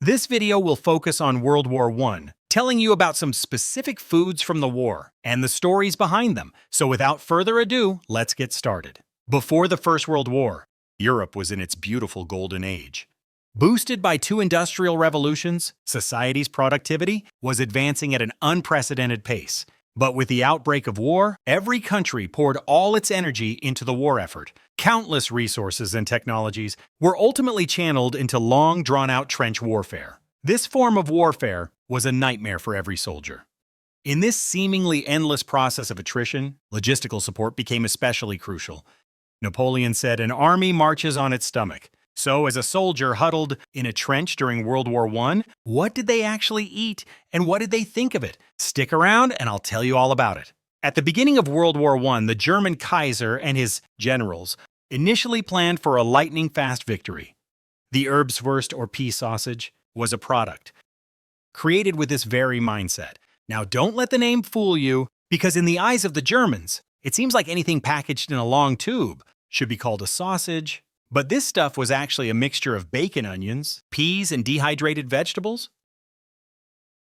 This video will focus on World War I, telling you about some specific foods from the war and the stories behind them. So without further ado, let's get started. Before the First World War, Europe was in its beautiful golden age. Boosted by two industrial revolutions, society's productivity was advancing at an unprecedented pace. But with the outbreak of war, every country poured all its energy into the war effort. Countless resources and technologies were ultimately channeled into long, drawn-out trench warfare. This form of warfare was a nightmare for every soldier. In this seemingly endless process of attrition, logistical support became especially crucial. Napoleon said, "An army marches on its stomach." So, as a soldier huddled in a trench during World War I, what did they actually eat and what did they think of it? Stick around and I'll tell you all about it. At the beginning of World War I, the German Kaiser and his generals initially planned for a lightning-fast victory. The Erbswurst or pea sausage was a product created with this very mindset. Now, don't let the name fool you, because in the eyes of the Germans, it seems like anything packaged in a long tube should be called a sausage. But this stuff was actually a mixture of bacon, onions, peas, and dehydrated vegetables.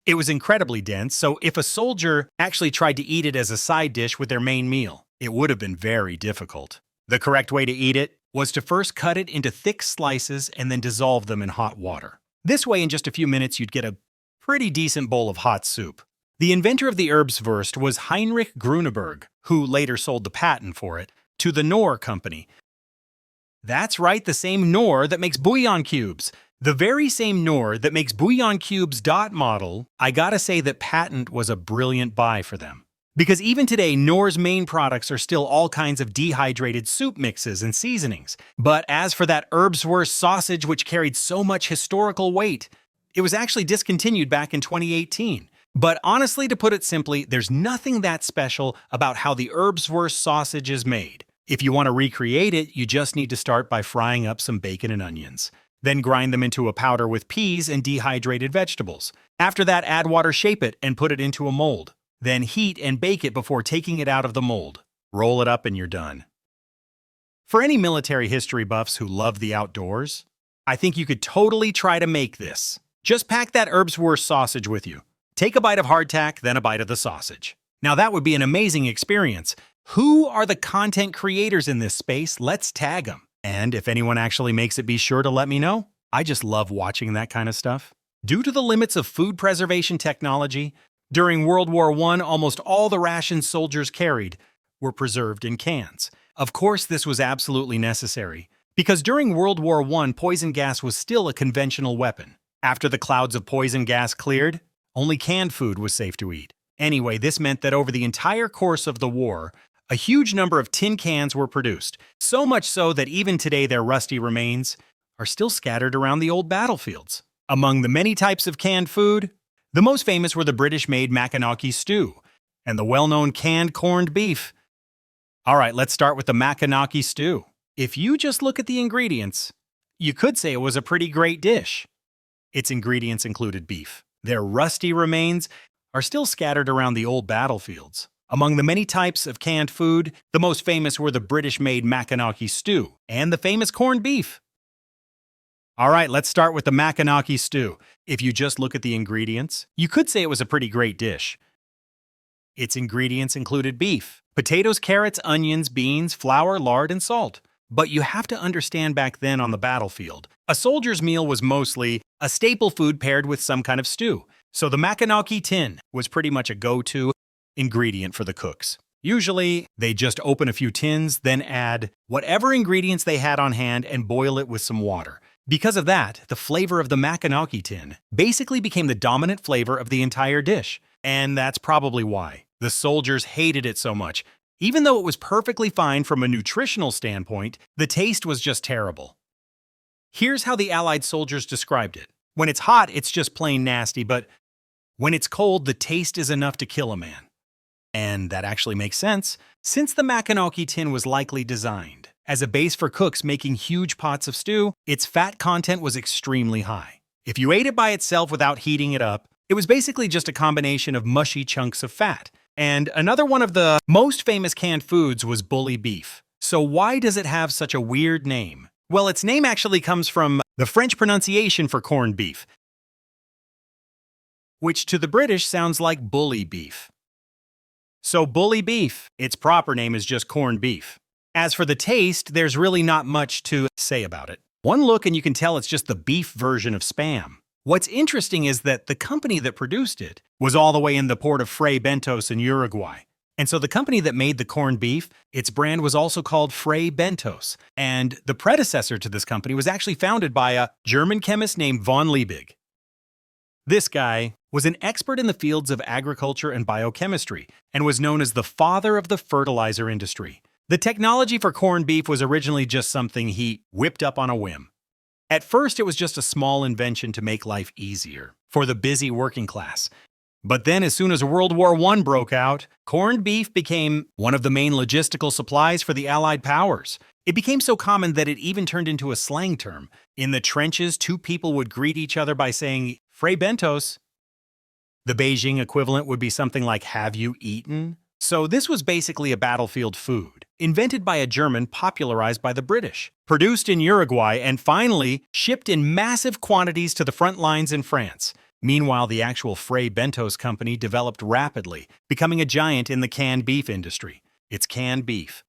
It was incredibly dense, so if a soldier actually tried to eat it as a side dish with their main meal, it would have been very difficult. The correct way to eat it was to first cut it into thick slices and then dissolve them in hot water. This way, in just a few minutes, you'd get a pretty decent bowl of hot soup. The inventor of the Erbswurst was Heinrich Grüneberg, who later sold the patent for it to the Knorr Company. That's right, the same Knorr that makes bouillon cubes. The very same Knorr that makes bouillon cubes dot model. I gotta say that patent was a brilliant buy for them. Because even today, Knorr's main products are still all kinds of dehydrated soup mixes and seasonings. But as for that Erbswurst sausage which carried so much historical weight, it was actually discontinued back in 2018. But honestly, to put it simply, there's nothing that special about how the Erbswurst sausage is made. If you want to recreate it, you just need to start by frying up some bacon and onions. Then grind them into a powder with peas and dehydrated vegetables. After that, add water, shape it, and put it into a mold. Then heat and bake it before taking it out of the mold. Roll it up and you're done. For any military history buffs who love the outdoors, I think you could totally try to make this. Just pack that Erbswurst sausage with you. Take a bite of hardtack, then a bite of the sausage. Now that would be an amazing experience. Who are the content creators in this space? Let's tag them. And if anyone actually makes it, be sure to let me know. I just love watching that kind of stuff. Due to the limits of food preservation technology, during World War I, almost all the rations soldiers carried were preserved in cans. Of course, this was absolutely necessary, because during World War I, poison gas was still a conventional weapon. After the clouds of poison gas cleared, only canned food was safe to eat. Anyway, this meant that over the entire course of the war, a huge number of tin cans were produced, so much so that even today their rusty remains are still scattered around the old battlefields. Among the many types of canned food, the most famous were the British-made Maconochie stew and the well-known canned corned beef. All right, let's start with the Maconochie stew. If you just look at the ingredients, you could say it was a pretty great dish. Its ingredients included beef. Their rusty remains are still scattered around the old battlefields. Among the many types of canned food, the most famous were the British-made Maconochie stew and the famous corned beef. All right, let's start with the Maconochie stew. If you just look at the ingredients, you could say it was a pretty great dish. Its ingredients included beef, potatoes, carrots, onions, beans, flour, lard, and salt. But you have to understand back then on the battlefield, a soldier's meal was mostly a staple food paired with some kind of stew. So the Maconochie tin was pretty much a go-to ingredient for the cooks. Usually, they just open a few tins, then add whatever ingredients they had on hand and boil it with some water. Because of that, the flavor of the Maconochie tin basically became the dominant flavor of the entire dish. And that's probably why the soldiers hated it so much. Even though it was perfectly fine from a nutritional standpoint, the taste was just terrible. Here's how the Allied soldiers described it. When it's hot, it's just plain nasty, but when it's cold, the taste is enough to kill a man. And that actually makes sense, since the Maconochie tin was likely designed as a base for cooks making huge pots of stew. Its fat content was extremely high. If you ate it by itself without heating it up, it was basically just a combination of mushy chunks of fat. And another one of the most famous canned foods was bully beef. So why does it have such a weird name? Well, its name actually comes from the French pronunciation for corned beef. which to the British sounds like bully beef. So bully beef, its proper name is just corned beef. As for the taste, there's really not much to say about it. One look and you can tell it's just the beef version of Spam. What's interesting is that the company that produced it was all the way in the port of Fray Bentos in Uruguay. And so the company that made the corned beef, its brand was also called Fray Bentos. And the predecessor to this company was actually founded by a German chemist named von Liebig. This guy was an expert in the fields of agriculture and biochemistry and was known as the father of the fertilizer industry. The technology for corned beef was originally just something he whipped up on a whim. At first, it was just a small invention to make life easier for the busy working class. But then, as soon as World War I broke out, corned beef became one of the main logistical supplies for the Allied powers. It became so common that it even turned into a slang term. In the trenches, two people would greet each other by saying, "Fray Bentos." The Beijing equivalent would be something like, "Have you eaten?" So this was basically a battlefield food, invented by a German, popularized by the British, produced in Uruguay, and finally shipped in massive quantities to the front lines in France. Meanwhile, the actual Fray Bentos company developed rapidly, becoming a giant in the canned beef industry. It's canned beef.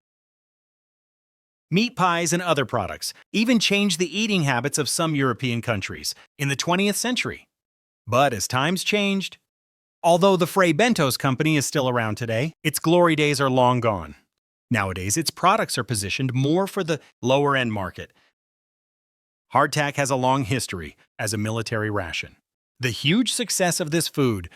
Meat pies and other products even changed the eating habits of some European countries in the 20th century. But as times changed, although the Fray Bentos company is still around today, its glory days are long gone. Nowadays, its products are positioned more for the lower-end market. Hardtack has a long history as a military ration. The huge success of this food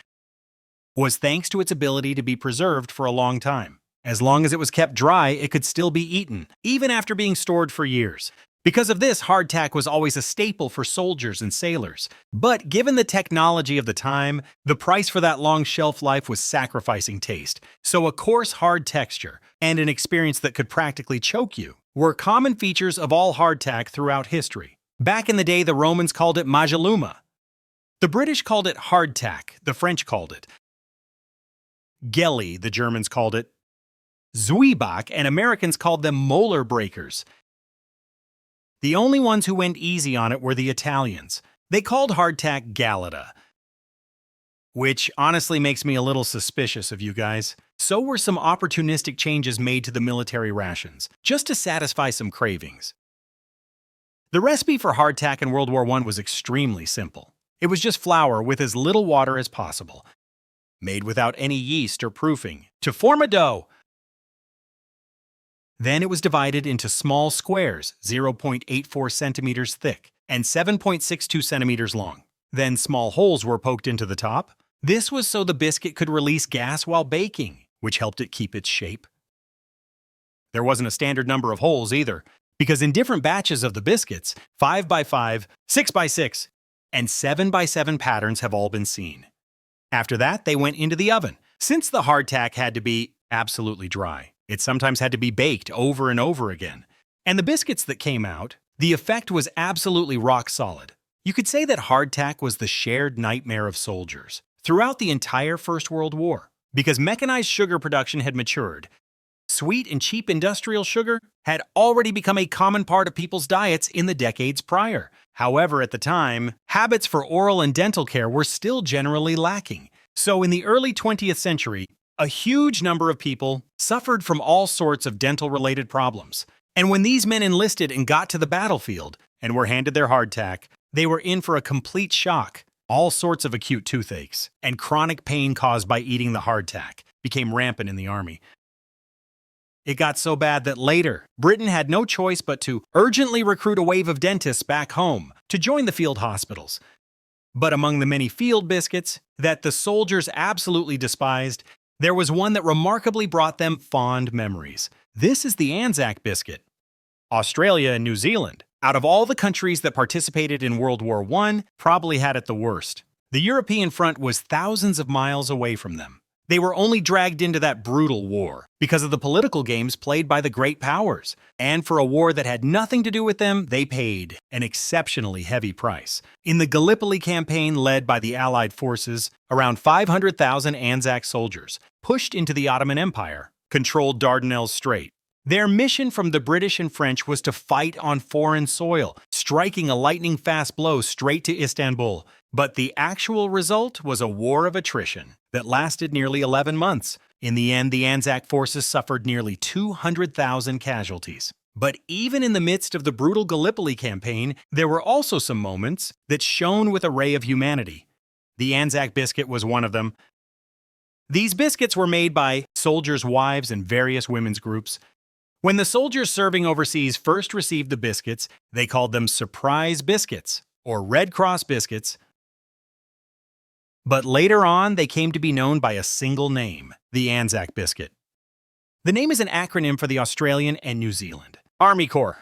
was thanks to its ability to be preserved for a long time. As long as it was kept dry, it could still be eaten, even after being stored for years. Because of this, hardtack was always a staple for soldiers and sailors. But given the technology of the time, the price for that long shelf life was sacrificing taste. So a coarse, hard texture and an experience that could practically choke you were common features of all hardtack throughout history. Back in the day, the Romans called it majaluma. The British called it hardtack, the French called it Gelli, the Germans called it Zwieback, and Americans called them molar breakers. The only ones who went easy on it were the Italians. They called hardtack Galata, which honestly makes me a little suspicious of you guys. So were some opportunistic changes made to the military rations, just to satisfy some cravings. The recipe for hardtack in World War I was extremely simple. It was just flour with as little water as possible, made without any yeast or proofing, to form a dough. Then it was divided into small squares, 0.84 centimeters thick and 7.62 centimeters long. Then small holes were poked into the top. This was so the biscuit could release gas while baking, which helped it keep its shape. There wasn't a standard number of holes either, because in different batches of the biscuits, 5x5, 6x6, and 7x7 patterns have all been seen. After that, they went into the oven. Since the hardtack had to be absolutely dry, it sometimes had to be baked over and over again. And the biscuits that came out, the effect was absolutely rock solid. You could say that hardtack was the shared nightmare of soldiers throughout the entire First World War. Because mechanized sugar production had matured, sweet and cheap industrial sugar had already become a common part of people's diets in the decades prior. However, at the time, habits for oral and dental care were still generally lacking. So in the early 20th century, a huge number of people suffered from all sorts of dental-related problems. And when these men enlisted and got to the battlefield and were handed their hardtack, they were in for a complete shock. All sorts of acute toothaches and chronic pain caused by eating the hardtack became rampant in the army. It got so bad that later, Britain had no choice but to urgently recruit a wave of dentists back home to join the field hospitals. But among the many field biscuits that the soldiers absolutely despised, there was one that remarkably brought them fond memories. This is the Anzac biscuit. Australia and New Zealand, out of all the countries that participated in World War I, probably had it the worst. The European front was thousands of miles away from them. They were only dragged into that brutal war because of the political games played by the great powers. And for a war that had nothing to do with them, they paid an exceptionally heavy price. In the Gallipoli campaign led by the Allied forces, around 500,000 Anzac soldiers pushed into the Ottoman Empire, controlled Dardanelles Strait. Their mission from the British and French was to fight on foreign soil, striking a lightning-fast blow straight to Istanbul. But the actual result was a war of attrition that lasted nearly 11 months. In the end, the Anzac forces suffered nearly 200,000 casualties. But even in the midst of the brutal Gallipoli campaign, there were also some moments that shone with a ray of humanity. The Anzac biscuit was one of them. These biscuits were made by soldiers' wives and various women's groups. When the soldiers serving overseas first received the biscuits, they called them surprise biscuits or Red Cross biscuits. But later on, they came to be known by a single name, the Anzac biscuit. The name is an acronym for the Australian and New Zealand Army Corps.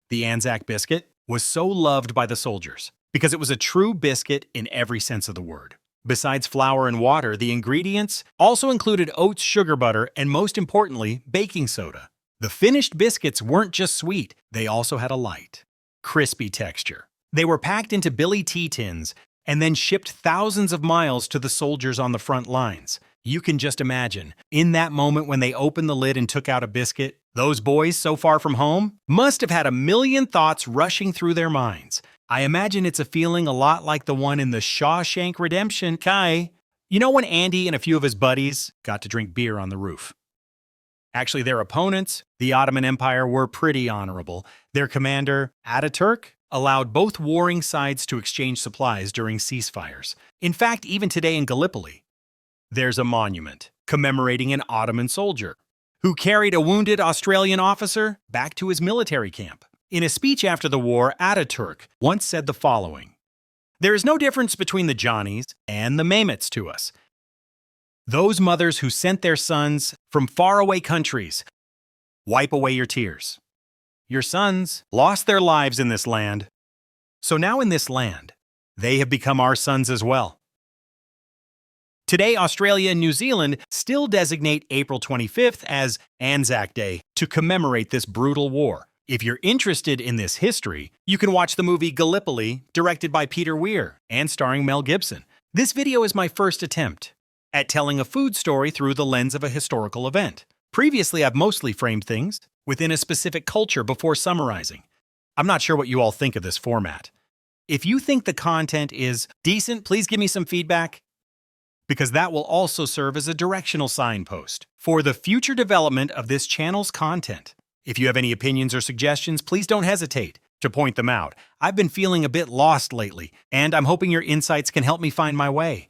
The Anzac biscuit was so loved by the soldiers because it was a true biscuit in every sense of the word. Besides flour and water, the ingredients also included oats, sugar butter, and most importantly, baking soda. The finished biscuits weren't just sweet, they also had a light, crispy texture. They were packed into Billy Tea tins and then shipped thousands of miles to the soldiers on the front lines. You can just imagine, in that moment when they opened the lid and took out a biscuit, those boys so far from home must have had a million thoughts rushing through their minds. I imagine it's a feeling a lot like the one in the Shawshank Redemption. You know when Andy and a few of his buddies got to drink beer on the roof? Actually, their opponents, the Ottoman Empire, were pretty honorable. Their commander, Ataturk, allowed both warring sides to exchange supplies during ceasefires. In fact, even today in Gallipoli, there's a monument commemorating an Ottoman soldier who carried a wounded Australian officer back to his military camp. In a speech after the war, Ataturk once said the following: "There is no difference between the Johnnies and the Mehmets to us. Those mothers who sent their sons from faraway countries, wipe away your tears. Your sons lost their lives in this land, so now in this land, they have become our sons as well." Today, Australia and New Zealand still designate April 25th as Anzac Day to commemorate this brutal war. If you're interested in this history, you can watch the movie Gallipoli, directed by Peter Weir and starring Mel Gibson. This video is my first attempt at telling a food story through the lens of a historical event. Previously, I've mostly framed things within a specific culture before summarizing. I'm not sure what you all think of this format. If you think the content is decent, please give me some feedback, because that will also serve as a directional signpost for the future development of this channel's content. If you have any opinions or suggestions, please don't hesitate to point them out. I've been feeling a bit lost lately, and I'm hoping your insights can help me find my way.